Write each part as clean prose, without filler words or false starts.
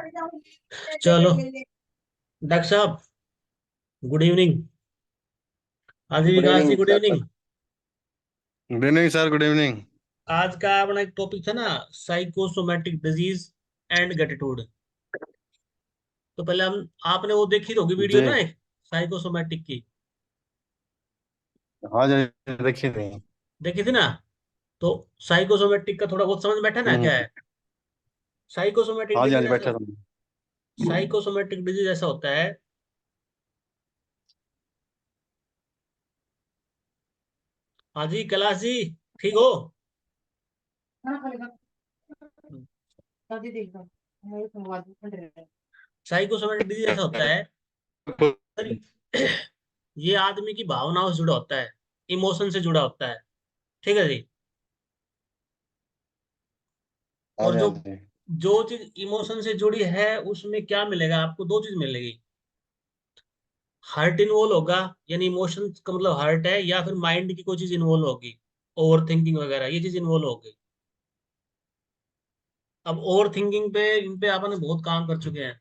चलो, डॉक्टर साहब, good evening. हाँ जी, good Vikas ji, evening good sir. Evening. Good evening sir, good evening. आज का अपना एक टॉपिक था ना, साइकोसोमेटिक डिजीज एंड ग्रेटिट्यूड। तो पहले हम आपने वो देखी होगी वीडियो ना, जी। एक साइकोसोमेटिक की। हाँ जी, देखिए नहीं। देखी थी ना? तो साइकोसोमेटिक का थोड़ा बहुत समझ बैठा ना क्या हम्म। है? साइकोसोमेटिक हाँ जी, हाँ डिजीज जी, ऐसा बैठा था मैं। साइकोसोमेटिक डिजीज ऐसा होता है। हाँ जी, कैलाश जी, ठीक हो? साइकोसोमेटिक डिजीज ऐसा होता है सर, ये आदमी की भावनाओं से जुड़ा होता है, इमोशन से जुड़ा होता है। ठीक है जी। हाँ और जी, हाँ जो जी। जो चीज इमोशन से जुड़ी है उसमें क्या मिलेगा आपको? दो चीज मिलेगी। हार्ट इन्वॉल्व होगा, यानी इमोशन का मतलब हार्ट है, या फिर माइंड की कोई चीज इन्वॉल्व होगी, ओवर थिंकिंग वगैरह ये चीज इन्वॉल्व होगी। अब ओवर थिंकिंग पे इन पे आपने बहुत काम कर चुके हैं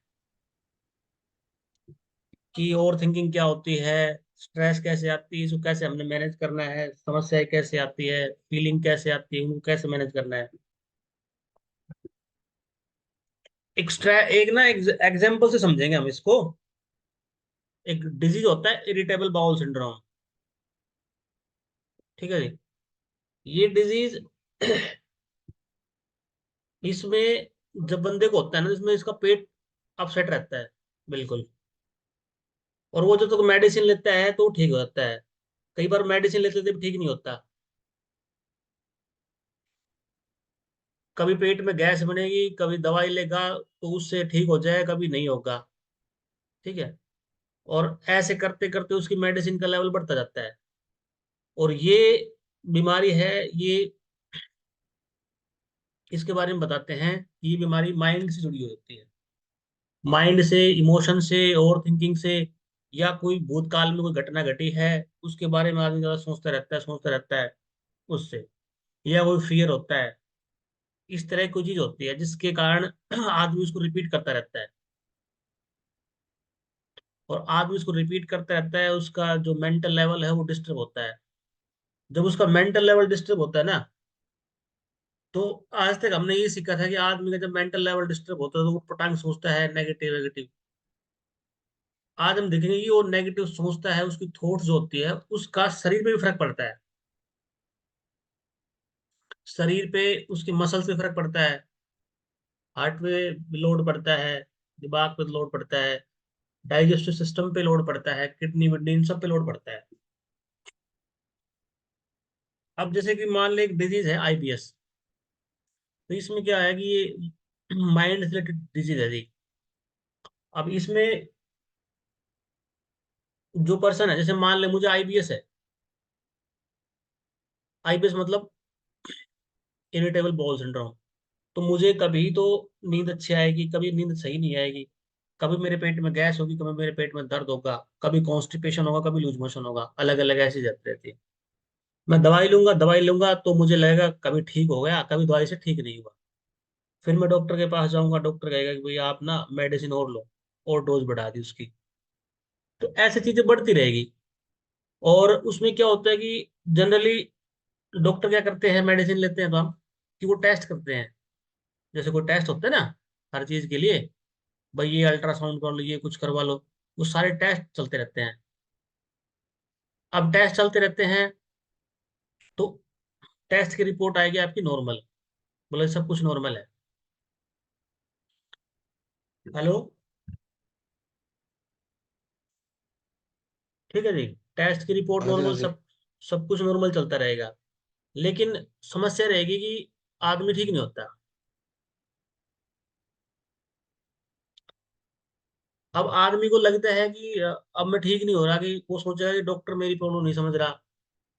कि ओवर थिंकिंग क्या होती है, स्ट्रेस कैसे आती है, इसको कैसे हमने मैनेज करना है, समस्याएं कैसे आती है, फीलिंग कैसे आती है, उनको कैसे मैनेज करना है। एक ना एग्जाम्पल से समझेंगे हम इसको। एक डिजीज होता है इरिटेबल बाउल सिंड्रोम। ठीक है जी। ये डिजीज इसमें जब बंदे को होता है ना, इसमें इसका पेट अपसेट रहता है बिल्कुल। और वो जब तक मेडिसिन लेता है तो ठीक हो जाता है। कई बार मेडिसिन लेते लेते भी ठीक नहीं होता। कभी पेट में गैस बनेगी, कभी दवाई लेगा तो उससे ठीक हो जाए, कभी नहीं होगा। ठीक है। और ऐसे करते करते उसकी मेडिसिन का लेवल बढ़ता जाता है। और ये बीमारी है ये, इसके बारे में बताते हैं कि ये बीमारी माइंड से जुड़ी होती है। माइंड से, इमोशन से, ओवर थिंकिंग से, या कोई भूतकाल में कोई घटना घटी है उसके बारे में आदमी ज्यादा सोचता रहता है उससे, या कोई फियर होता है। इस तरह की कोई चीज होती है जिसके कारण आदमी उसको रिपीट करता रहता है। और आदमी उसको रिपीट करता रहता है, उसका जो मेंटल लेवल है वो डिस्टर्ब होता है। जब उसका मेंटल लेवल डिस्टर्ब होता है ना, तो आज तक हमने ये सीखा था कि आदमी का जब मेंटल लेवल डिस्टर्ब होता है तो वो पटांग सोचता है, नेगेटिव नेगेटिव। आज हम देखेंगे कि वो नेगेटिव सोचता है, उसकी थॉट्स जो होती है उसका शरीर पे भी फर्क पड़ता है। शरीर पे, उसकी मसल पे फर्क पड़ता है, हार्ट पे लोड पड़ता है, दिमाग पे लोड पड़ता है, डाइजेस्टिव सिस्टम पे लोड पड़ता है, किडनी विडनी इन सब पे लोड पड़ता है। अब जैसे कि मान ले एक डिजीज है आईबीएस। तो इसमें क्या है कि ये माइंड से रिलेटेड डिजीज है जी। अब इसमें जो पर्सन है, जैसे मान ले मुझे आईबीएस है। आईबीएस मतलब इरिटेबल बाउल सिंड्रोम। तो मुझे कभी तो नींद अच्छी आएगी, कभी नींद सही नहीं आएगी। कभी मेरे पेट में गैस होगी, कभी मेरे पेट में दर्द होगा, कभी कॉन्स्टिपेशन होगा, कभी लूज मोशन होगा, अलग अलग ऐसी जाती रहती है। मैं दवाई लूंगा तो मुझे लगेगा कभी ठीक हो गया, कभी दवाई से ठीक नहीं हुआ। फिर मैं डॉक्टर के पास जाऊंगा, डॉक्टर कहेगा कि भाई आप ना मेडिसिन और लो, और डोज बढ़ा दी उसकी। तो ऐसी चीजें बढ़ती रहेगी। और उसमें क्या होता है कि जनरली डॉक्टर क्या करते हैं, मेडिसिन लेते हैं तो हम, कि वो टेस्ट करते हैं। जैसे कोई टेस्ट होता है ना हर चीज के लिए, भाई ये अल्ट्रासाउंड कर लो, ये कुछ करवा लो, वो सारे टेस्ट चलते रहते हैं। अब टेस्ट चलते रहते हैं तो टेस्ट की रिपोर्ट आएगी आपकी नॉर्मल, बोले सब कुछ नॉर्मल है। हेलो। ठीक है जी। टेस्ट की रिपोर्ट हाँ जी, हाँ नॉर्मल, जी। सब सब कुछ नॉर्मल चलता रहेगा। लेकिन समस्या रहेगी कि आदमी ठीक नहीं होता। अब आदमी को लगता है कि अब मैं ठीक नहीं हो रहा, कि वो सोचेगा कि डॉक्टर मेरी प्रॉब्लम नहीं समझ रहा,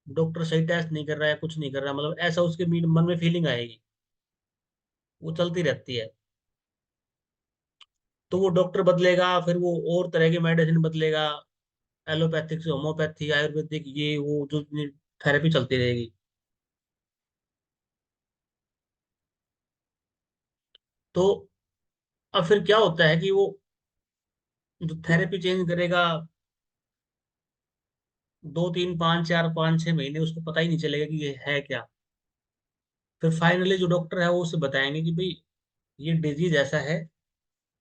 डॉक्टर सही टेस्ट नहीं कर रहा है, कुछ नहीं कर रहा, मतलब ऐसा उसके मन में फीलिंग आएगी। वो चलती रहती है। तो वो डॉक्टर बदलेगा, फिर वो और तरह की मेडिसिन बदलेगा, एलोपैथिक से होम्योपैथी, आयुर्वेदिक, ये वो जो थेरेपी चलती रहेगी। तो अब फिर क्या होता है कि वो जो थेरेपी चेंज करेगा, 2 3 5 4 5 6 महीने उसको पता ही नहीं चलेगा कि ये है क्या। फिर फाइनली जो डॉक्टर है वो उसे बताएंगे कि भाई ये डिजीज ऐसा है,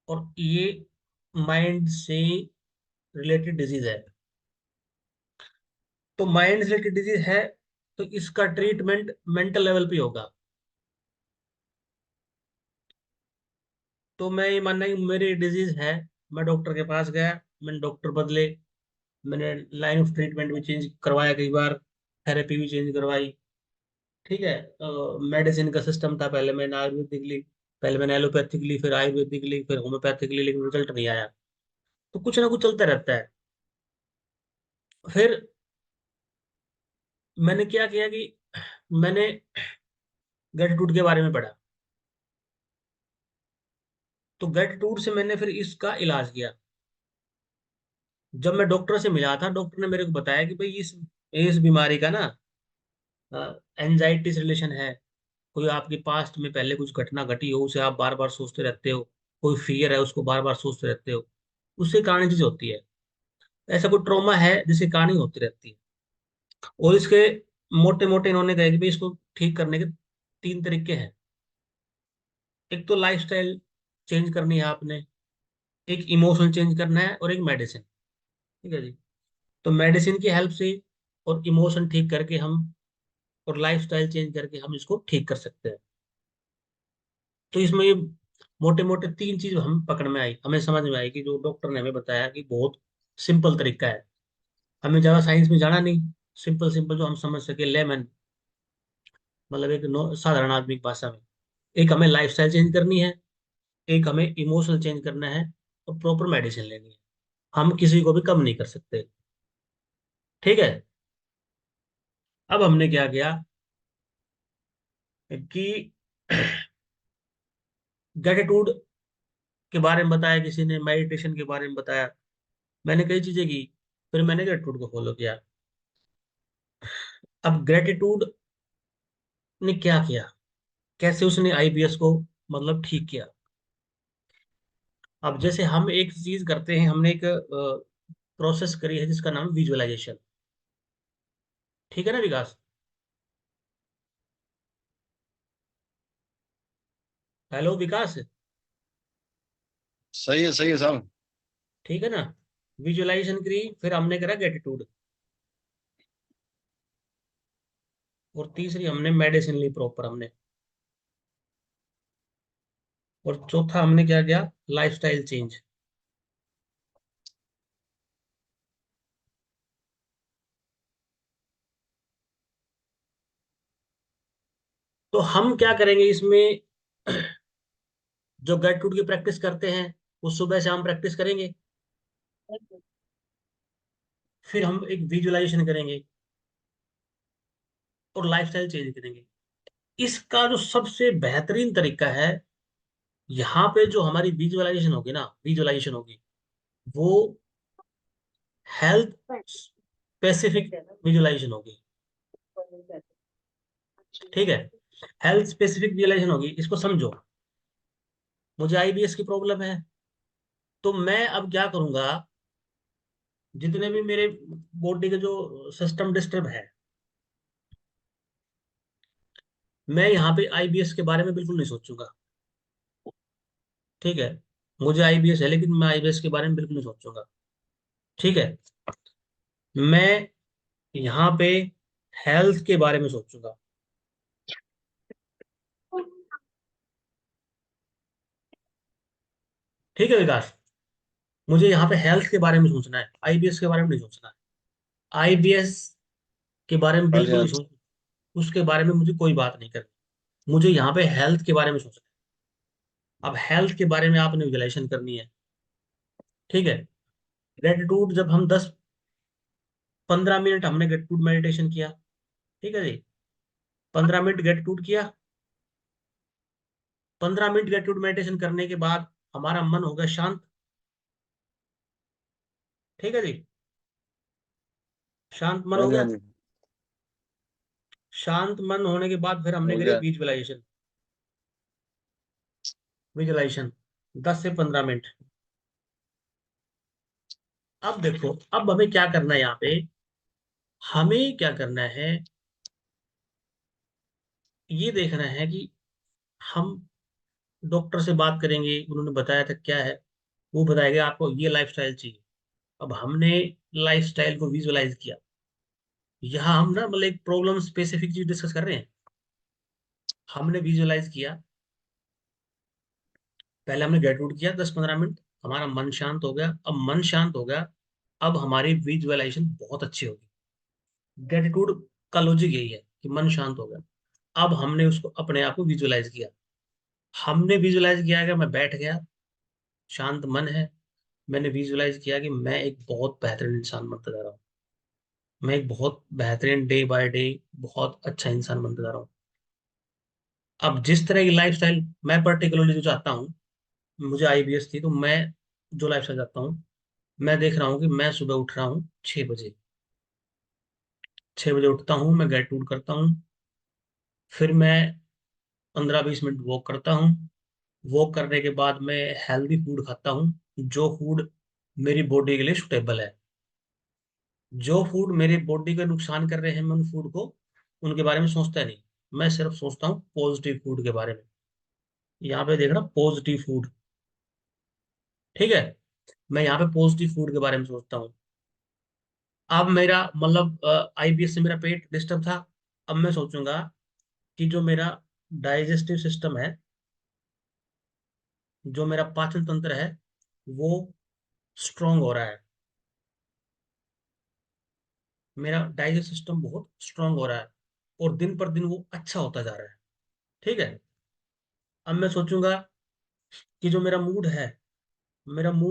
और ये माइंड से रिलेटेड डिजीज है। तो माइंड से रिलेटेड डिजीज है, तो इसका ट्रीटमेंट मेंटल लेवल पे होगा। तो मैं ये मानना है कि मेरी डिजीज है, मैं डॉक्टर के पास गया, मैंने डॉक्टर बदले, मैंने लाइन ऑफ ट्रीटमेंट भी चेंज करवाया कई बार, थेरेपी भी चेंज करवाई। ठीक है, मेडिसिन का सिस्टम था, पहले मैंने आयुर्वेदिक ली, पहले मैंने एलोपैथिक ली, फिर आयुर्वेदिक ली, फिर होम्योपैथिक ली, लेकिन रिजल्ट नहीं आया। तो कुछ ना कुछ चलता रहता है। फिर मैंने क्या किया कि मैंने ग्रेटिट्यूड के बारे में पढ़ा। तो ग्रेटिट्यूड से मैंने फिर इसका इलाज किया। जब मैं डॉक्टर से मिला था, डॉक्टर ने मेरे को बताया कि भाई इस बीमारी का ना एंजाइटी से रिलेशन है। कोई आपके पास्ट में पहले कुछ घटना घटी हो, उसे आप बार बार सोचते रहते हो, कोई फियर है उसको बार बार सोचते रहते हो, उससे कहानी चीज होती है। ऐसा कोई ट्रॉमा है जिससे कहानी होती रहती है। और इसके मोटे मोटे इन्होंने कहा कि भाई इसको ठीक करने के 3 तरीके हैं। एक तो लाइफस्टाइल चेंज करनी है आपने, एक इमोशन चेंज करना है, और एक मेडिसिन। ठीक है जी। तो मेडिसिन की हेल्प से और इमोशन ठीक करके हम, और लाइफस्टाइल चेंज करके हम इसको ठीक कर सकते हैं। तो इसमें ये मोटे मोटे 3 चीज हम पकड़ में आई, हमें समझ में आई कि जो डॉक्टर ने हमें बताया कि बहुत सिंपल तरीका है। हमें ज्यादा साइंस में जाना नहीं, सिंपल सिंपल जो हम समझ सके, लेमन, मतलब एक साधारण आदमी की भाषा में। एक हमें लाइफस्टाइल चेंज करनी है, एक हमें इमोशनल चेंज करना है, और प्रॉपर मेडिसिन लेनी है। हम किसी को भी कम नहीं कर सकते। ठीक है। अब हमने क्या किया कि ग्रेटिट्यूड के बारे में बताया, किसी ने मेडिटेशन के बारे में बताया, मैंने कई चीजें की, फिर मैंने ग्रेटिट्यूड को फॉलो किया। अब ग्रेटिट्यूड ने क्या किया, कैसे उसने आईबीएस को मतलब ठीक किया। अब जैसे हम एक चीज करते हैं, हमने एक प्रोसेस करी है जिसका नाम विजुअलाइजेशन। ठीक है ना विकास? हेलो विकास। सही है साहब। ठीक है ना? विजुअलाइजेशन करी, फिर हमने करा ग्रेटिट्यूड, और तीसरी हमने मेडिसिन ली प्रॉपर हमने, और चौथा हमने क्या किया, लाइफस्टाइल चेंज। तो हम क्या करेंगे इसमें, जो ग्रेटिट्यूड की प्रैक्टिस करते हैं वो सुबह शाम प्रैक्टिस करेंगे। फिर हम एक विजुअलाइजेशन करेंगे, और लाइफस्टाइल चेंज करेंगे। इसका जो सबसे बेहतरीन तरीका है, यहाँ पे जो हमारी विजुअलाइजेशन होगी ना, विजुअलाइजेशन होगी, वो हेल्थ स्पेसिफिक विजुअलाइजेशन होगी। ठीक है, हेल्थ स्पेसिफिक विजुअलाइजेशन होगी, इसको समझो। मुझे आईबीएस की प्रॉब्लम है, तो मैं अब क्या करूंगा, जितने भी मेरे बॉडी के जो सिस्टम डिस्टर्ब है, मैं यहाँ पे आईबीएस के बारे में बिल्कुल नहीं सोचूंगा। ठीक है, मुझे आईबीएस है लेकिन मैं आईबीएस के बारे में बिल्कुल नहीं सोचूंगा। ठीक है, मैं यहाँ पे हेल्थ के बारे में सोचूंगा। ठीक है विकास, मुझे यहाँ पे हेल्थ के बारे में सोचना है, आईबीएस के बारे में नहीं सोचना है। आईबीएस के बारे में हाँ जी, बिल्कुल हाँ नहीं जी। सोच, उसके बारे में मुझे कोई बात नहीं करनी। मुझे यहाँ पे हेल्थ के बारे में सोचना है। अब हेल्थ के बारे में आपने विजुअलाइजेशन करनी है। ठीक है, ग्रेटिट्यूड जब हम 10 15 मिनट हमने ग्रेटिट्यूड मेडिटेशन किया। ठीक है जी, 15 मिनट ग्रेटिट्यूड किया, 15 मिनट ग्रेटिट्यूड मेडिटेशन करने के बाद हमारा मन हो गया शांत। ठीक है जी, शांत मन हाँ हो जी, हाँ गया। जी। शांत मन होने के बाद फिर हमने हो करी गया। विजुअलाइजेशन। विजुअलाइजेशन 10 से 15 मिनट। अब देखो, अब हमें क्या करना है यहाँ पे, हमें क्या करना है, ये देखना है कि हम डॉक्टर से बात करेंगे, उन्होंने बताया था क्या है, वो बताएगा आपको ये लाइफस्टाइल चाहिए। अब हमने लाइफस्टाइल को विजुअलाइज किया। यहाँ हम ना मतलब एक प्रॉब्लम स्पेसिफिक चीज डिस्कस कर रहे हैं। हमने विजुअलाइज किया, पहले हमने ग्रेटिट्यूड किया 10 15 मिनट, हमारा मन शांत हो गया। अब मन शांत हो गया, अब हमारी विजुअलाइजेशन बहुत अच्छी होगी। ग्रेटिट्यूड का लॉजिक यही है कि मन शांत हो गया। अब हमने उसको अपने आप को विजुअलाइज किया। हमने विजुअलाइज किया कि मैं बैठ गया, शांत मन है। मैंने विजुअलाइज किया कि मैं एक बहुत बेहतरीन इंसान बनता जा रहा हूँ। मैं एक बहुत बेहतरीन डे बाय डे बहुत अच्छा इंसान बनता जा रहा हूँ। अब जिस तरह की लाइफस्टाइल मैं पर्टिकुलरली जो चाहता हूँ, मुझे आईबीएस थी, तो मैं जो लाइफस्टाइल चाहता हूँ, मैं देख रहा हूँ कि मैं सुबह उठ रहा हूँ 6 बजे। 6 बजे उठता हूँ, मैं ग्रेटिट्यूड करता हूँ, फिर मैं 15 20 मिनट वॉक करता हूँ। वॉक करने के बाद मैं हेल्दी फूड खाता हूँ, जो फूड मेरी बॉडी के लिए सुटेबल है। जो फूड मेरे बॉडी को नुकसान कर रहे हैं, मैं उन फूड को, उनके बारे में सोचता नहीं। मैं सिर्फ सोचता हूँ पॉजिटिव फूड के बारे में। यहाँ पे देखना पॉजिटिव फूड, ठीक है। मैं यहाँ पे पॉजिटिव फूड के बारे में सोचता हूँ। अब मेरा मतलब आईबीएस से मेरा पेट डिस्टर्ब था। अब मैं सोचूंगा कि जो मेरा डाइजेस्टिव सिस्टम है, जो मेरा पाचन तंत्र है, वो स्ट्रांग हो रहा है। मेरा डाइजेस्ट सिस्टम बहुत स्ट्रांग हो रहा है और दिन पर दिन वो अच्छा होता जा रहा है, ठीक है। अब मैं सोचूंगा कि जो मेरा मूड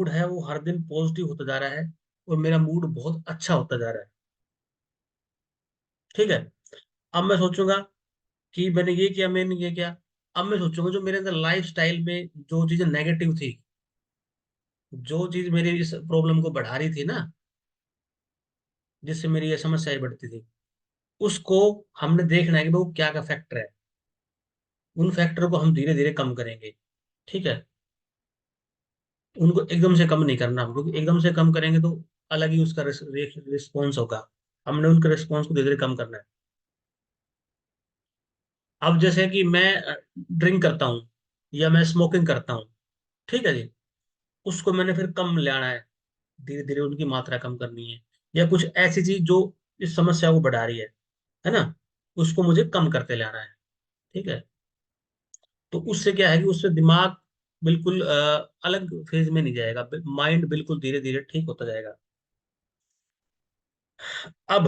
है वो हर दिन पॉजिटिव होता जा रहा है और मेरा मूड बहुत अच्छा होता जा रहा है, ठीक है। अब मैं सोचूंगा कि मैंने ये किया, मैंने ये किया। अब मैं सोचूंगा जो मेरे अंदर लाइफ स्टाइल में जो चीजें नेगेटिव थी, जो चीज मेरी इस प्रॉब्लम को बढ़ा रही थी ना, जिससे मेरी ये समस्याएं बढ़ती थी, उसको हमने देखना है कि वो क्या का फैक्टर है। उन फैक्टर को हम धीरे धीरे कम करेंगे, ठीक है। उनको एकदम से कम नहीं करना हम, क्योंकि एकदम से कम करेंगे तो अलग ही उसका रिस्पॉन्स होगा। हमने उनके रिस्पॉन्स को धीरे धीरे कम करना है। अब जैसे कि मैं ड्रिंक करता हूँ या मैं स्मोकिंग करता हूँ, ठीक है जी, उसको मैंने फिर कम लाना है, धीरे धीरे उनकी मात्रा कम करनी है। या कुछ ऐसी चीज जो इस समस्या को बढ़ा रही है ना, उसको मुझे कम करते लाना है, ठीक है। तो उससे क्या है कि उससे दिमाग बिल्कुल अलग फेज में नहीं जाएगा, माइंड बिल्कुल धीरे धीरे ठीक होता जाएगा। अब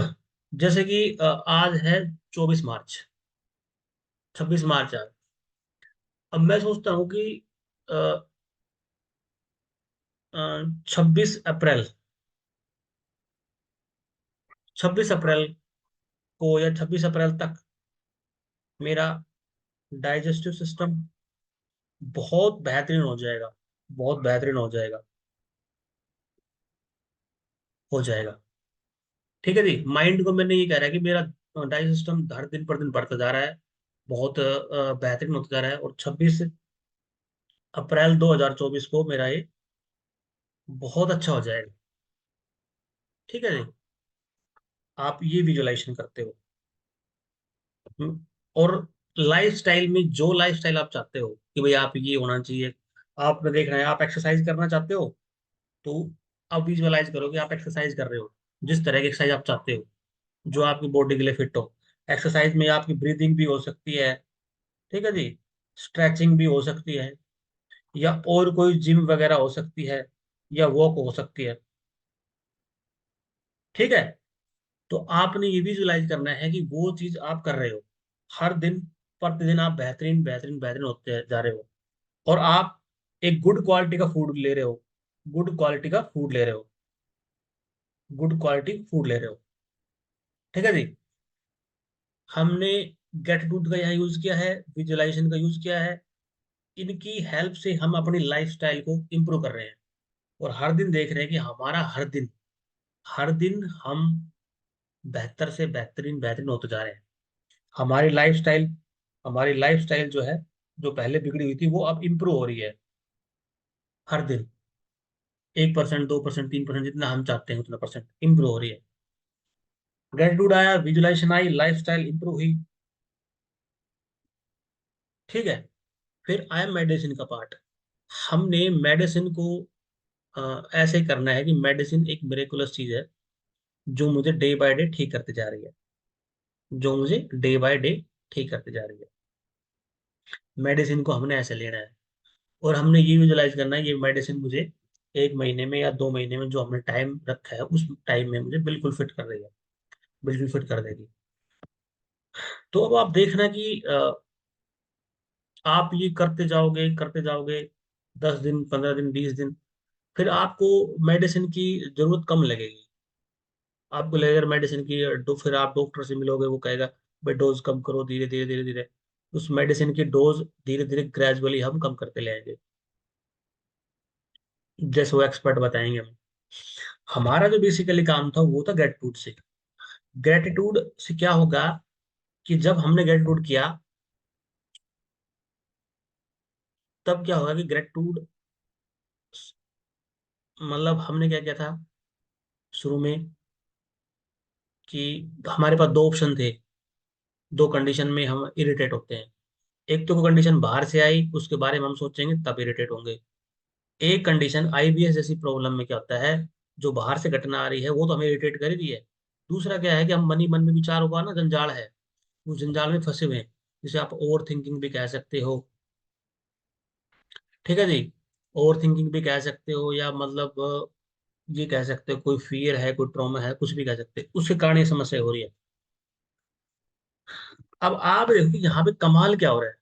जैसे कि आज है 24 मार्च, 26 मार्च आज। अब मैं सोचता हूँ कि 26 अप्रैल, 26 अप्रैल को या 26 अप्रैल तक मेरा डाइजेस्टिव सिस्टम बहुत बेहतरीन हो जाएगा, बहुत बेहतरीन हो जाएगा, ठीक है जी। माइंड को मैंने ये कह रहा है कि मेरा डाइजेस्ट सिस्टम हर दिन पर दिन बढ़ता जा रहा है, बहुत बेहतरीन होता जा रहा है, और 26 अप्रैल 2024 को मेरा ये बहुत अच्छा हो जाएगा, ठीक है जी। आप ये विजुअलाइजेशन करते हो। और लाइफ स्टाइल में जो लाइफ स्टाइल आप चाहते हो कि भाई आप ये होना चाहिए, आपने देखना है, आप एक्सरसाइज करना चाहते हो, तो आप विजुअलाइज करो कि आप एक्सरसाइज कर रहे हो, जिस तरह की एक्सरसाइज आप चाहते हो, जो आपकी बॉडी के लिए फिट हो। एक्सरसाइज में आपकी ब्रीदिंग भी हो सकती है, ठीक है जी, स्ट्रेचिंग भी हो सकती है, या और कोई जिम वगैरह हो सकती है, या वॉक हो सकती है, ठीक है। तो आपने ये विजुअलाइज करना है कि वो चीज आप कर रहे हो, हर दिन प्रतिदिन आप बेहतरीन बेहतरीन बेहतरीन होते जा रहे हो, और आप एक गुड क्वालिटी का फूड ले रहे हो, गुड क्वालिटी का फूड ले रहे हो, गुड क्वालिटी फूड ले रहे हो, ठीक है जी। हमने ग्रेटिट्यूड का यहाँ यूज किया है, विजुअलाइजेशन का यूज किया है। इनकी हेल्प से हम अपनी लाइफस्टाइल को इम्प्रूव कर रहे हैं, और हर दिन देख रहे हैं कि हमारा हर दिन हम बेहतर से बेहतरीन बेहतरीन होते जा रहे हैं। हमारी लाइफस्टाइल हमारी लाइफस्टाइल जो है, जो पहले बिगड़ी हुई थी, वो अब इम्प्रूव हो रही है। हर दिन 1%, 2%, 3%, जितना हम चाहते हैं उतना परसेंट इंप्रूव हो रही है। ग्रेटिट्यूड आया, विजुलाइजेशन आई, लाइफ स्टाइल इंप्रूव हुई। ठीक है। फिर आया मेडिसिन का पार्ट। हमने मेडिसिन को ऐसे करना है कि मेडिसिन एक मिरेकुलस चीज है जो मुझे डे बाय डे ठीक करते जा रही है, जो मुझे डे बाय डे ठीक करते जा रही है। मेडिसिन को हमने ऐसे लेना है, और हमने ये विजुलाइज करना है ये मेडिसिन मुझे 1 महीने में या 2 महीने में जो हमने टाइम रखा है उस टाइम में मुझे बिल्कुल फिट कर देगा, बिल्कुल फिट कर देगी। तो अब आप देखना कि आप ये करते जाओगे 10 दिन, 15 दिन, 20 दिन, फिर आपको मेडिसिन की जरूरत कम लगेगी। आपको लगेगा मेडिसिन की फिर आप डॉक्टर से मिलोगे, वो कहेगा भाई डोज कम करो, धीरे धीरे धीरे धीरे उस मेडिसिन की डोज धीरे धीरे ग्रेजुअली हम कम करते ले आएंगे, जैसे वो एक्सपर्ट बताएंगे हमें। हमारा जो बेसिकली काम था वो था ग्रेटिट्यूड से। ग्रेटिट्यूड से क्या होगा कि जब हमने ग्रेटिट्यूड किया, तब क्या होगा कि ग्रेटिट्यूड, मतलब हमने क्या किया था शुरू में कि हमारे पास दो ऑप्शन थे, दो कंडीशन में हम इरिटेट होते हैं। एक तो कोई कंडीशन बाहर से आई, उसके बारे में हम सोचेंगे तब इरिटेट होंगे। एक कंडीशन आईबीएस जैसी प्रॉब्लम में क्या होता है, जो बाहर से घटना आ रही है वो तो हमें इरिटेट कर ही रही है। दूसरा क्या है कि हम मन ही मन में विचार होगा ना, जंजाल है, उस जंजाल में फंसे हुए हैं, जिसे आप ओवर थिंकिंग भी कह सकते हो। ठीक है जी। ओवर थिंकिंग भी कह सकते हो, या मतलब ये कह सकते हो कोई फियर है, कोई ट्रॉमा है, कुछ भी कह सकते हो, उसके कारण ये समस्या हो रही है। अब आप देखो कि यहाँ पे कमाल क्या हो रहा है।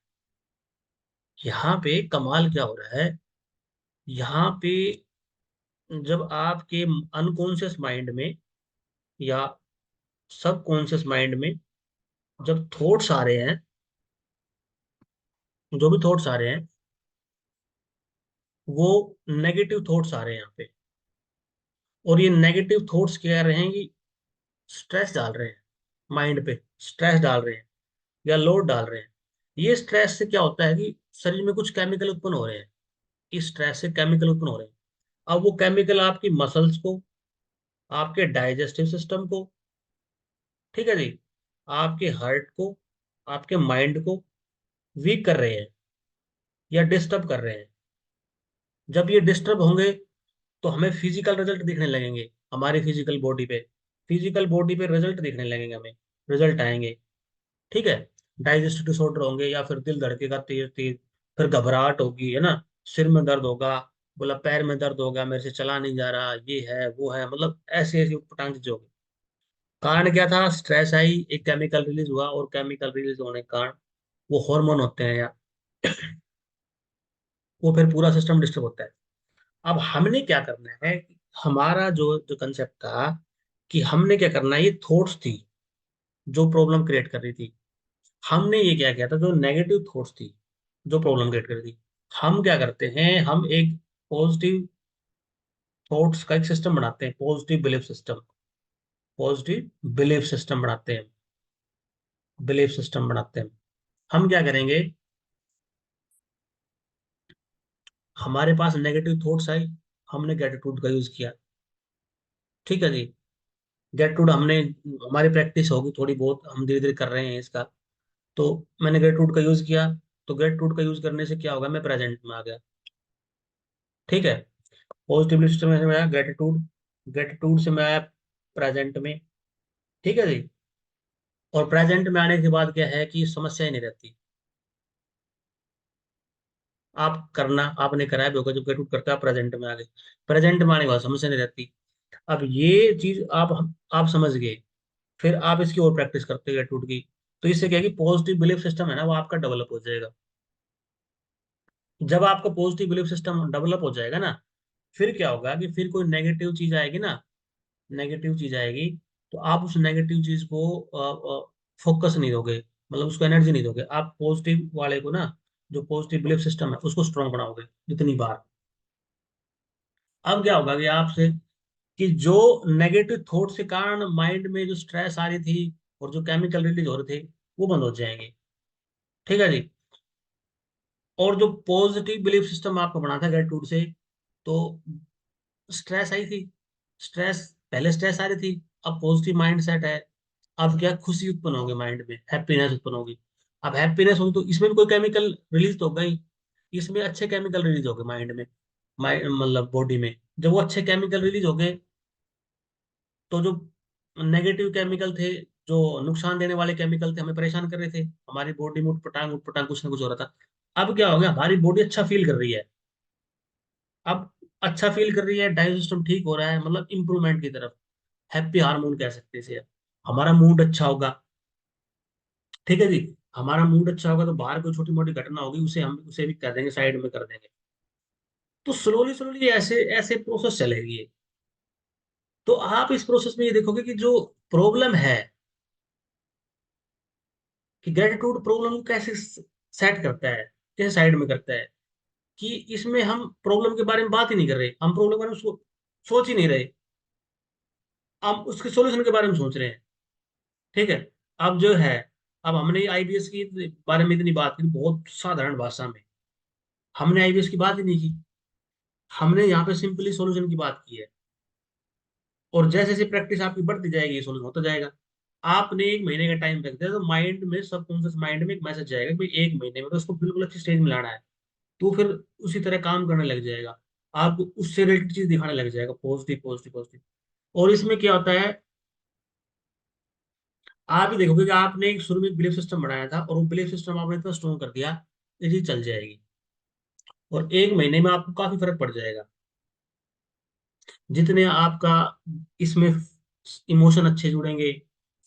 यहाँ पे कमाल क्या हो रहा है, यहाँ पे जब आपके अनकॉन्शियस माइंड में या सबकॉन्शियस माइंड में जब थॉट्स आ रहे हैं, जो भी थॉट्स आ रहे हैं, वो नेगेटिव थॉट्स आ रहे हैं यहाँ पे। और ये नेगेटिव थॉट्स क्या कर रहे हैं कि स्ट्रेस डाल रहे हैं, माइंड पे स्ट्रेस डाल रहे हैं या लोड डाल रहे हैं। ये स्ट्रेस से क्या होता है कि शरीर में कुछ केमिकल उत्पन्न हो रहे हैं। इस स्ट्रेस से केमिकल उत्पन्न हो रहे हैं। अब वो केमिकल आपकी मसल्स को, आपके डाइजेस्टिव सिस्टम को, ठीक है जी, आपके हार्ट को, आपके माइंड को वीक कर रहे हैं या डिस्टर्ब कर रहे हैं। जब ये डिस्टर्ब होंगे तो हमें फिजिकल रिजल्ट दिखने लगेंगे, हमारी फिजिकल बॉडी पे रिजल्ट दिखने लगेंगे हमें, रिजल्ट आएंगे। ठीक है। डाइजेस्टिव डिसऑर्डर होंगे, या फिर दिल धड़केगा तेज तेज, फिर घबराहट होगी, है ना, सिर में दर्द होगा, बोला पैर में दर्द होगा, मेरे से चला नहीं जा रहा, ये है वो है, मतलब ऐसी ऐसी उटपटांग चीजें होगी। कारण क्या था, स्ट्रेस आई, एक केमिकल रिलीज हुआ, और केमिकल रिलीज होने के कारण वो हार्मोन होते हैं या वो फिर पूरा सिस्टम डिस्टर्ब होता है। अब हमने क्या करना है, हमारा जो जो कंसेप्ट था कि हमने क्या करना है, ये थॉट्स थी जो प्रॉब्लम क्रिएट कर रही थी। हमने ये क्या किया था, जो नेगेटिव थॉट्स थी जो प्रॉब्लम क्रिएट कर रही थी, हम क्या करते हैं, हम एक पॉजिटिव थॉट्स का एक सिस्टम बनाते हैं, पॉजिटिव बिलीफ सिस्टम बनाते हैं, बिलीफ सिस्टम बनाते हैं। हम क्या करेंगे, हमारे पास नेगेटिव थॉट्स आई, हमने ग्रेटिट्यूड का यूज किया। ठीक है जी। ग्रेटिट्यूड हमने, हमारी प्रैक्टिस होगी थोड़ी बहुत, हम धीरे धीरे कर रहे हैं इसका। तो मैंने ग्रेटिट्यूड का यूज किया, तो ग्रेटिट्यूड का यूज करने से क्या होगा, मैं प्रेजेंट में आ गया। ठीक है। पॉजिटिव सिस्टम में आया ग्रेटिट्यूड, ग्रेटिट्यूड से मैं आया प्रेजेंट में। ठीक है जी। और प्रेजेंट में आने के बाद क्या है कि समस्या ही नहीं रहती। आप करना, आपने कराया भी होगा, जब ग्रेटिट्यूड करते हैं आप प्रेजेंट में आ गए, प्रेजेंट में आने के बाद समस्या नहीं रहती। अब ये चीज आप समझ गए, फिर आप इसकी और प्रैक्टिस करते गए टूट गई। तो इससे क्या है कि पॉजिटिव बिलीफ सिस्टम है ना, वो आपका डेवलप हो जाएगा। जब आपका पॉजिटिव बिलीफ सिस्टम डेवलप हो जाएगा ना, फिर क्या होगा कि फिर कोई नेगेटिव चीज आएगी ना, नेगेटिव चीज आएगी, तो आप उस नेगेटिव चीज को फोकस नहीं दोगे, मतलब उसको एनर्जी नहीं दोगे, आप पॉजिटिव वाले को ना, जो पॉजिटिव बिलीफ सिस्टम है उसको स्ट्रॉन्ग बनाओगे जितनी बार। अब क्या होगा कि आपसे कि जो नेगेटिव थॉट के कारण माइंड में जो स्ट्रेस आ रही थी और जो केमिकल रिलीज हो रहे थे, वो बंद हो जाएंगे। ठीक है जी। और जो पॉजिटिव बिलीफ सिस्टम आपको बना था ग्रेटिट्यूड से, तो स्ट्रेस आई थी, स्ट्रेस, पहले स्ट्रेस आ रही थी, अब पॉजिटिव माइंड सेट है। अब क्या, खुशी उत्पन्न होगी माइंड में, हैप्पीनेस उत्पन्न होगी। अब हैप्पीनेस होगी तो इसमें भी कोई केमिकल रिलीज तो होगा ही, इसमें अच्छे केमिकल रिलीज हो गए माइंड में, माइंड मतलब बॉडी में। जब वो अच्छे केमिकल रिलीज हो गए, तो जो नेगेटिव केमिकल थे, जो नुकसान देने वाले केमिकल थे, हमें परेशान कर रहे थे, हमारी बॉडी में उठ पटांग कुछ ना कुछ हो रहा था। अब क्या हो गया, हमारी बॉडी अच्छा फील कर रही है। अब अच्छा फील कर रही है, डाइजेस्ट सिस्टम ठीक हो रहा है, मतलब इंप्रूवमेंट की तरफ। हैप्पी हार्मोन कह सकते हैं इसे। हमारा मूड अच्छा होगा, ठीक है जी। हमारा मूड अच्छा होगा तो बाहर कोई छोटी मोटी घटना होगी, उसे हम उसे भी कर देंगे, साइड में कर देंगे। तो स्लोली स्लोली ऐसे ऐसे प्रोसेस चलेगी ये। तो आप इस प्रोसेस में ये देखोगे कि जो प्रॉब्लम है, कि ग्रेटिट्यूड प्रॉब्लम को कैसे सेट करता है, कैसे साइड में करता है, कि इसमें हम प्रॉब्लम के बारे में बात ही नहीं कर रहे, हम प्रॉब्लम के बारे में सोच ही नहीं रहे, हम उसके सॉल्यूशन के बारे में सोच रहे हैं। ठीक है। अब जो है, अब हमने आईबीएस की बारे में इतनी बात की, बहुत साधारण भाषा में हमने आईबीएस की बात ही नहीं की। हमने यहाँ पे सिंपली सॉल्यूशन की बात की है। और जैसे जैसे प्रैक्टिस आपकी बढ़ती जाएगी, ये सॉल्यूशन होता जाएगा। आपने एक महीने का टाइम रख दिया तो माइंड में, सबकॉन्शियस माइंड में एक मैसेज जाएगा कि भाई एक महीने में तो उसको बिल्कुल अच्छी स्टेज में लाना है। तो फिर उसी तरह काम करने लग जाएगा। आपको उससे रिलेटेड चीज दिखाने लग जाएगा, पॉजिटिव पॉजिटिव पॉजिटिव। और इसमें क्या होता है, आप ही देखोगे कि आपने एक शुरू में एक बिलीफ सिस्टम बनाया था, और वो बिलीफ सिस्टम आपने इतना स्ट्रॉन्ग कर दिया, ये चीज चल जाएगी। और एक महीने में आपको काफी फर्क पड़ जाएगा। जितने आपका इसमें इमोशन अच्छे जुड़ेंगे,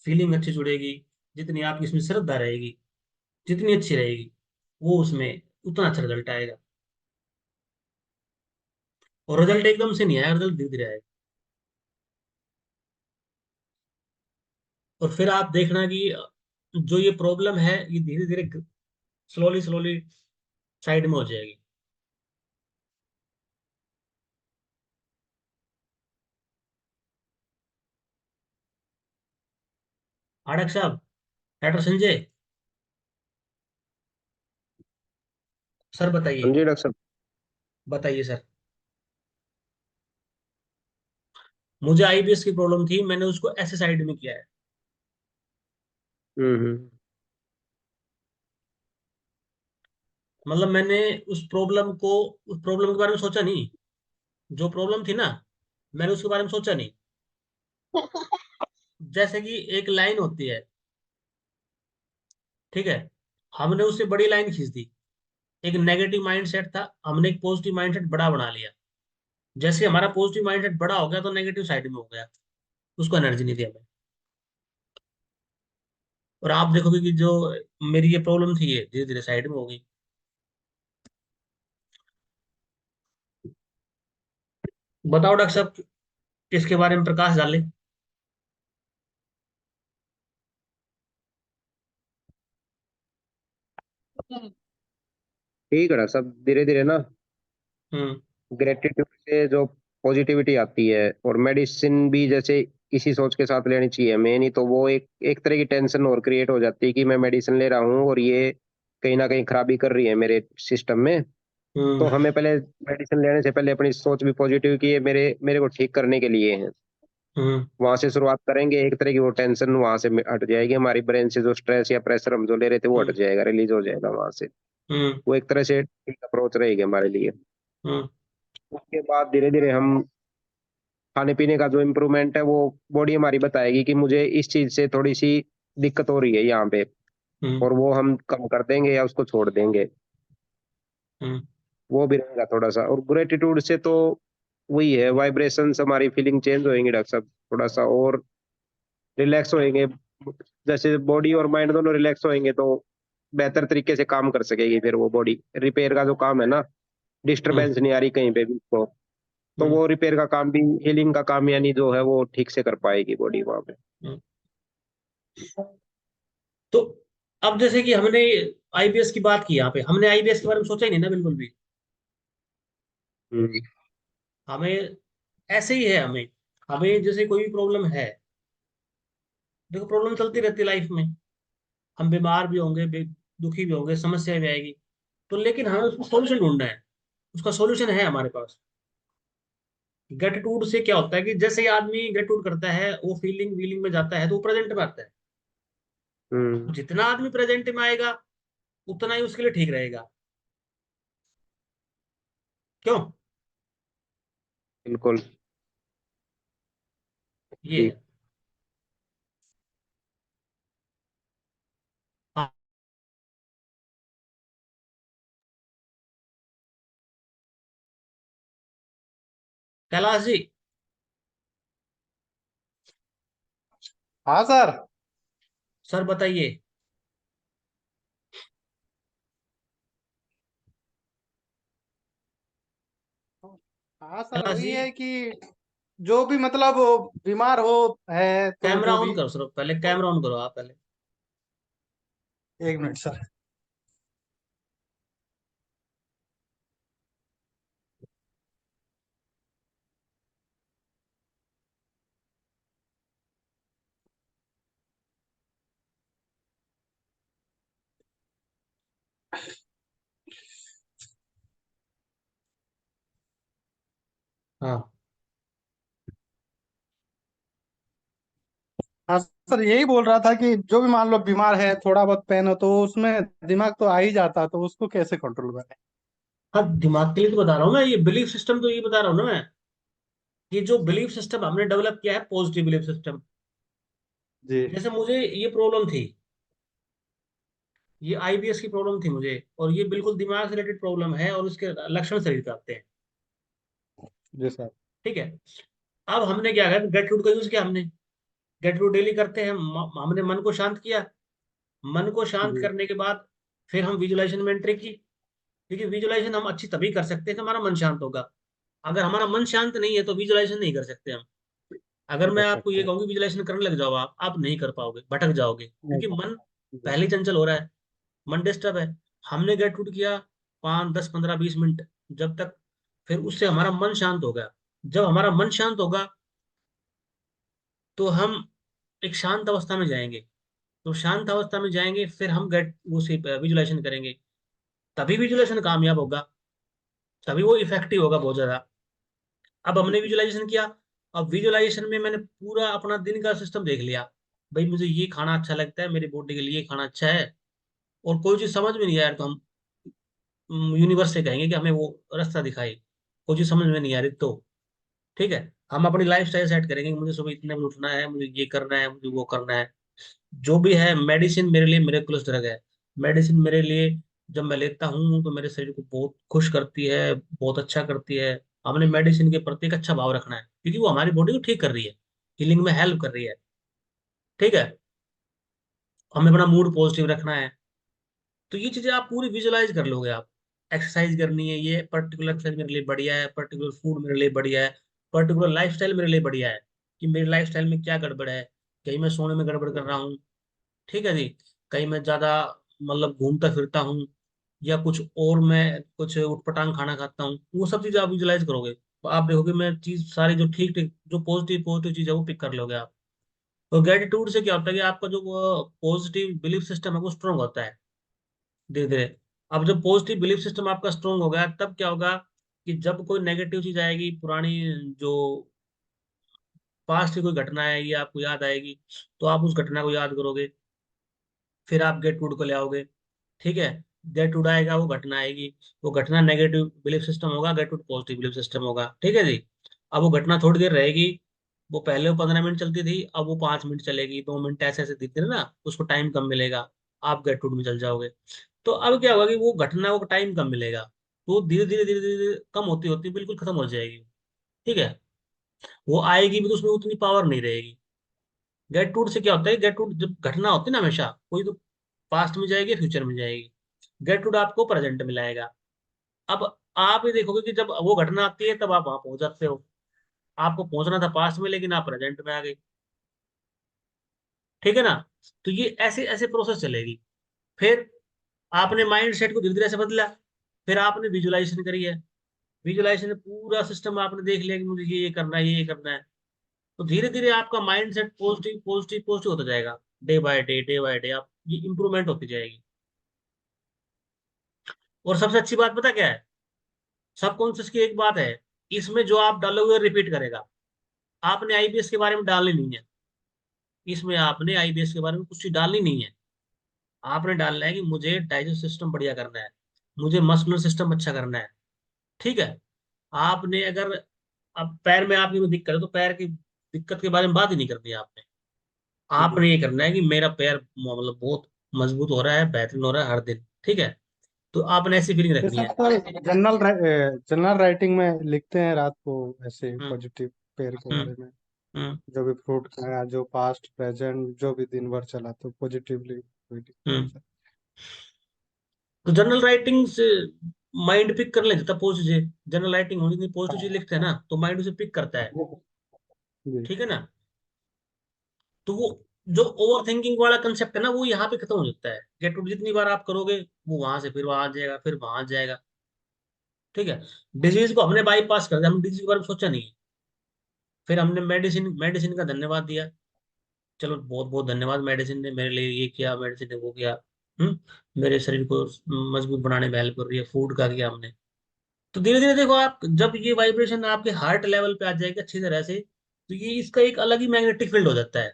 फीलिंग अच्छी जुड़ेगी, जितनी आपकी इसमें श्रद्धा रहेगी, जितनी अच्छी रहेगी, वो उसमें उतना अच्छा रिजल्ट आएगा। और रिजल्ट एकदम से नहीं आएगा, रिजल्ट धीरे धीरे आएगा। और फिर आप देखना कि जो ये प्रॉब्लम है, ये धीरे धीरे, स्लोली स्लोली साइड में हो जाएगी। हाँ डॉक्टर साहब, डॉक्टर संजय, सर हाँ बताइए। जी डॉक्टर साहब। बताइए सर। मुझे आईबीएस की प्रॉब्लम थी, मैंने उसको ऐसे साइड में किया है। हम्म। मतलब मैंने उस प्रॉब्लम के बारे में सोचा नहीं। जो प्रॉब्लम थी ना, मैंने उसके बारे में सोचा नहीं। जैसे कि एक लाइन होती है, ठीक है, हमने उससे बड़ी लाइन खींच दी। एक नेगेटिव माइंडसेट था, हमने एक पॉजिटिव माइंडसेट बड़ा बना लिया। जैसे हमारा पॉजिटिव माइंडसेट बड़ा हो गया तो नेगेटिव साइड में हो गया, उसको एनर्जी नहीं दी हमें। और आप देखोगे कि जो मेरी ये प्रॉब्लम थी, ये धीरे धीरे साइड में हो गई। बताओ डॉक्टर साहब, किसके बारे में प्रकाश डाले। ठीक है डॉक्टर साहब, धीरे धीरे ना हम्म। ग्रेटिट्यूड से जो पॉजिटिविटी आती है, और मेडिसिन भी जैसे इसी सोच के साथ लेनी चाहिए हमें, नहीं तो वो एक एक तरह की टेंशन और क्रिएट हो जाती है कि मैं मेडिसिन ले रहा हूँ और ये कहीं ना कहीं खराबी कर रही है मेरे सिस्टम में। तो हम्म। हमें पहले मेडिसिन लेने से पहले अपनी सोच भी पॉजिटिव की ये मेरे मेरे को ठीक करने के लिए है। हम्म। वहां से शुरुआत करेंगे, एक तरह की वो टेंशन वहां से हट जाएगी, हमारी ब्रेन से जो स्ट्रेस या प्रेशर हम जो ले रहे थे वो हट हम्म। जाएगा, रिलीज हो जाएगा वहां से। हम्म। वो एक तरह से ठीक अप्रोच रहेगी हमारे लिए। हम्म। उसके बाद धीरे धीरे हम खाने पीने का जो इम्प्रूवमेंट है वो बॉडी हमारी बताएगी कि मुझे इस चीज से थोड़ी सी दिक्कत हो रही है यहाँ पे, हम्म। और वो हम कम कर देंगे या उसको छोड़ देंगे। हम्म। वो भी रहेगा थोड़ा सा। और ग्रेटिट्यूड से तो वही है, वाइब्रेशंस, हमारी फीलिंग चेंज होएंगी डॉक्टर साहब, थोड़ा सा और रिलैक्स होएंगे। जैसे बॉडी और माइंड दोनों रिलैक्स होएंगे तो बेहतर तरीके से काम कर सकेगी फिर वो बॉडी। रिपेयर का जो काम है ना, हम्म। डिस्टरबेंस नहीं आ रही कहीं पे भी तो हम्म। वो रिपेयर का काम भी, हीलिंग का काम यानी जो है वो ठीक से कर पाएगी बॉडी वहां पे। हम्म। तो अब जैसे कि हमने आईबीएस की बात की, यहाँ पे हमने आईबीएस के बारे में सोचा ही नहीं ना बिल्कुल भी। हम्म। हमें ऐसे ही है, हमें हमें जैसे कोई भी प्रॉब्लम है, देखो प्रॉब्लम चलती रहती है लाइफ में। हम बीमार भी होंगे, दुखी भी होंगे, समस्या भी आएगी। तो लेकिन हमें उसको सॉल्यूशन ढूंढना है, उसका सॉल्यूशन है हमारे पास। ग्रेटिट्यूड से क्या होता है कि जैसे ही आदमी ग्रेटिट्यूड करता है, वो फीलिंग वीलिंग में जाता है, तो वो प्रेजेंट में आता है। हम्म। जितना आदमी प्रेजेंट में आएगा, उतना ही उसके लिए ठीक रहेगा। क्यों? बिल्कुल। ये ठीक। है। हाँ, कैलाश जी। हाँ सर। सर बताइए। हाँ सर, कैलाश वही जी, है कि जो भी मतलब बीमार हो है तो कैमरा जो ऑन भी। करो सर, पहले कैमरा ऑन करो आप पहले। एक मिनट सर। हाँ हाँ सर, यही बोल रहा था कि जो भी मान लो बीमार है, थोड़ा बहुत पेन हो तो उसमें दिमाग तो आ ही जाता, तो उसको कैसे कंट्रोल करें। हाँ, दिमाग के लिए तो बता रहा हूँ मैं, ये बिलीफ सिस्टम तो ये बता रहा हूँ ना मैं। ये जो बिलीफ सिस्टम हमने डेवलप किया है, पॉजिटिव बिलीफ सिस्टम। जी। जैसे मुझे ये प्रॉब्लम थी, ये आईबीएस की प्रॉब्लम थी मुझे, और ये बिल्कुल दिमाग से रिलेटेड प्रॉब्लम है, और उसके लक्षण शरीर पे आते हैं। जी सर। ठीक है। अब हमने क्या किया, ग्रेटिट्यूड का यूज किया हमने। ग्रेटिट्यूड डेली करते हैं, हमने मन को शांत किया। मन को शांत जी। करने के बाद फिर हम विजुलाइजेशन में एंट्री की। क्योंकि विजुलाइजेशन हम अच्छी तभी कर सकते हैं जब हमारा मन शांत होगा। अगर हमारा मन शांत नहीं है तो विजुलाइजेशन नहीं कर सकते हम। अगर मैं कर आपको सकते ये हैं। कहूँ कि विजुलाइजेशन करने लग जाओ, आप नहीं कर पाओगे, भटक जाओगे, नहीं क्योंकि कर मन सकते। जी। पहले ही चंचल हो रहा है, मन डिस्टर्ब है। हमने गेट टूट किया 5, 10, 15, 20 मिनट, जब तक, फिर उससे हमारा मन शांत हो गया। जब हमारा मन शांत होगा, तो हम एक शांत अवस्था में जाएंगे। तो शांत अवस्था में जाएंगे, फिर हम गेट वो विजुलाइजेशन करेंगे। तभी विजुलाइजेशन कामयाब होगा, तभी वो इफेक्टिव होगा बहुत ज्यादा। अब हमने विजुलाइजेशन किया। अब विजुलाइजेशन में मैंने पूरा अपना दिन का सिस्टम देख लिया। भाई मुझे ये खाना अच्छा लगता है, मेरी बॉडी के लिए ये खाना अच्छा है। और कोई चीज समझ में नहीं आया तो हम यूनिवर्स से कहेंगे कि हमें वो रास्ता दिखाए। कोई चीज समझ में नहीं आ रही तो, ठीक है, हम अपनी लाइफ स्टाइल सेट करेंगे कि मुझे सुबह इतने बजे उठना है, मुझे ये करना है, मुझे वो करना है। जो भी है, मेडिसिन मेरे लिए मिरेकुलस ड्रग है। मेडिसिन मेरे लिए, जब मैं लेता हूँ तो मेरे शरीर को बहुत खुश करती है, बहुत अच्छा करती है। हमने मेडिसिन के प्रति एक अच्छा भाव रखना है, क्योंकि वो हमारी बॉडी को ठीक कर रही है, हीलिंग में हेल्प कर रही है। ठीक है। हमें अपना मूड पॉजिटिव रखना है। तो ये चीजें आप पूरी विजुलाइज कर लोगे आप। एक्सरसाइज करनी है, ये पर्टिकुलर एक्सरसाइज मेरे लिए बढ़िया है, पर्टिकुलर फूड मेरे लिए बढ़िया है, पर्टिकुलर लाइफस्टाइल मेरे लिए बढ़िया है। कि मेरी लाइफस्टाइल में क्या गड़बड़ है, कहीं मैं सोने में गड़बड़ कर रहा हूँ, ठीक है जी, कहीं मैं ज्यादा मतलब घूमता फिरता हूँ, या कुछ और मैं कुछ उटपटांग खाना खाता हूँ, वो सब चीजें आप विजुलाइज करोगे तो आप देखोगे मैं चीज सारी जो ठीक ठीक जो पॉजिटिव पॉजिटिव चीज है वो पिक कर लोगे आप। तो ग्रेटिट्यूड से क्या होता है कि आपका जो पॉजिटिव बिलीफ सिस्टम है वो स्ट्रांग होता है धीरे धीरे। अब जब पॉजिटिव बिलीफ सिस्टम आपका स्ट्रांग हो गया, तब क्या होगा कि जब कोई नेगेटिव चीज आएगी, पुरानी जो पास्ट की कोई घटना है, ये आपको याद आएगी, तो आप उस घटना को याद करोगे, फिर आप ग्रेटिट्यूड को ले आओगे। ठीक है। ग्रेटिट्यूड आएगा, वो घटना आएगी, वो घटना नेगेटिव बिलीफ सिस्टम होगा, ग्रेटिट्यूड पॉजिटिव बिलीफ सिस्टम होगा। ठीक है जी। अब वो घटना थोड़ी देर रहेगी, वो पहले वो 15 मिनट चलती थी, अब वो 5 मिनट चलेगी, 2 मिनट, ऐसे ऐसे धीरे धीरे ना उसको टाइम कम मिलेगा, आप ग्रेटिट्यूड में चल जाओगे। तो अब क्या होगा कि वो घटना को टाइम कम मिलेगा, तो धीरे धीरे धीरे धीरे कम होती होती बिल्कुल खत्म हो जाएगी। ठीक है। वो आएगी भी तो उसमें उतनी पावर नहीं रहेगी। ग्रेटिट्यूड से क्या होता है, ग्रेटिट्यूड जब घटना होती है ना, हमेशा कोई तो पास्ट में जाएगी, फ्यूचर में जाएगी। ग्रेटिट्यूड आपको प्रेजेंट में लाएगा। अब आप ये देखोगे कि जब वो घटना आती है तब आप वहां पहुंच जाते हो। आपको पहुंचना था पास्ट में, लेकिन आप प्रेजेंट में आ गए। ठीक है ना। तो ये ऐसे ऐसे प्रोसेस चलेगी। फिर आपने माइंड सेट को धीरे धीरे से बदला, फिर आपने विजुलाइजेशन करी है। विजुलाइजेशन पूरा सिस्टम आपने देख लिया कि मुझे ये करना है, ये करना है। तो धीरे धीरे आपका mind set positive positive positive होता जाएगा। डे बाय डे आप ये इंप्रूवमेंट होती जाएगी। और सबसे अच्छी बात पता क्या है, सबकॉन्शियस की एक बात है, इसमें जो आप डालोगे रिपीट करेगा। आपने आईबीएस के बारे में डालनी नहीं है, इसमें आपने आईबीएस के बारे में कुछ चीज डालनी नहीं है। आपने डालना है कि मुझे डाइजेस्ट सिस्टम बढ़िया करना है, मुझे मस्कुलर सिस्टम अच्छा करना है। ठीक है। आपने अगर अब पैर में आपकी कोई दिक्कत है तो पैर की दिक्कत के बारे में बात ही नहीं करनी है आपने। जी। आपने ये करना है कि मेरा पैर मतलब बहुत मजबूत हो रहा है, बेहतरीन हो रहा है हर दिन। ठीक है। तो आपने ऐसी फीलिंग ये रखनी सब है। तो जनरल राइटिंग में लिखते हैं रात को, ऐसे हम्म। पॉजिटिव पेयर के हम्म। बारे में। हम्म। जो भी फ्रूट खाया, जो पास्ट प्रेजेंट जो भी दिन भर चला, तो पॉजिटिवली लिखते हैं हम्म। सर। तो जनरल राइटिंग से माइंड पिक कर लेता पॉजिटिव। जनरल राइटिंग होनी नहीं, पॉजिटिव चीज लिखते हैं ना तो माइंड उसे पिक करता है। जी। ठीक है ना। तो वो जो ओवर थिंकिंग वाला कंसेप्ट है ना, वो यहाँ पे खत्म हो जाता है। गेट आउट जितनी बार आप करोगे, वो वहां से फिर वहां आ जाएगा, फिर वहां आ जाएगा। ठीक है। डिजीज को हमने बाईपास कर दिया, हमने डिजीज के बारे में सोचा नहीं। फिर हमने मेडिसिन मेडिसिन का धन्यवाद दिया। चलो बहुत बहुत धन्यवाद, मेडिसिन ने मेरे लिए ये किया, मेडिसिन ने वो किया। मेरे शरीर को मजबूत बनाने में हेल्प कर रही है, फूड का किया हमने। तो धीरे धीरे देखो आप, जब ये वाइब्रेशन आपके हार्ट लेवल पे आ जाएगी अच्छी तरह से, तो ये इसका एक अलग ही मैग्नेटिक फील्ड हो जाता है।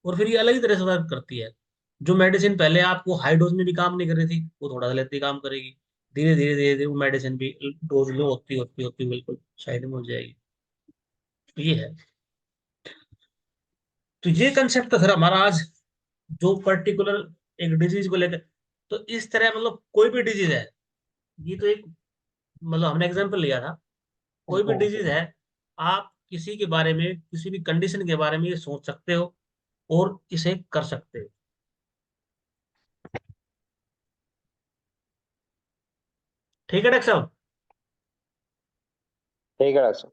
और फिर ये अलग ही तरह से वर्क करती है। जो मेडिसिन पहले आपको हाई डोज में भी काम नहीं कर रही थी, वो थोड़ा सा लेती काम करेगी। धीरे धीरे धीरे धीरे वो मेडिसिन भी डोज लो होती होती होती बिल्कुल साइड में हो जाएगी। तो ये है। तो ये कंसेप्ट था सर हमारा आज, जो पर्टिकुलर एक डिजीज को लेकर। तो इस तरह मतलब कोई भी डिजीज है, ये तो एक मतलब हमने एग्जांपल लिया था। कोई भी डिजीज है, आप किसी के बारे में, किसी भी कंडीशन के बारे में ये सोच सकते हो और इसे कर सकते हो। ठीक है डॉक्टर साहब। ठीक है डॉक्टर साहब।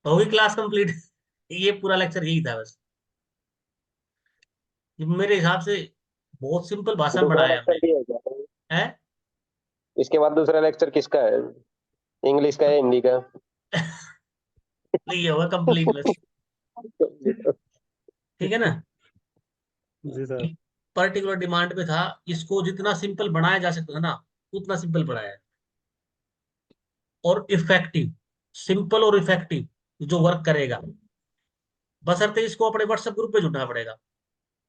होगी क्लास कंप्लीट। ये पूरा लेक्चर यही था बस। ये मेरे हिसाब से बहुत सिंपल भाषा में दूसरा बनाया लेक्चर हमने। भी है क्या? है। इसके बाद दूसरा लेक्चर किसका है? इंग्लिश का है, हिंदी का? नहीं, ये होगा कंप्लीट बस। ठीक है ना। जी सर। पर्टिकुलर डिमांड पे था, इसको जितना सिंपल बनाया जा सकता था ना, उतना सिंपल बनाया है। और इफेक्टिव, सिंपल और इफेक्टिव जो वर्क करेगा। बशर्ते इसको अपने व्हाट्सएप ग्रुप पे जुड़ना पड़ेगा।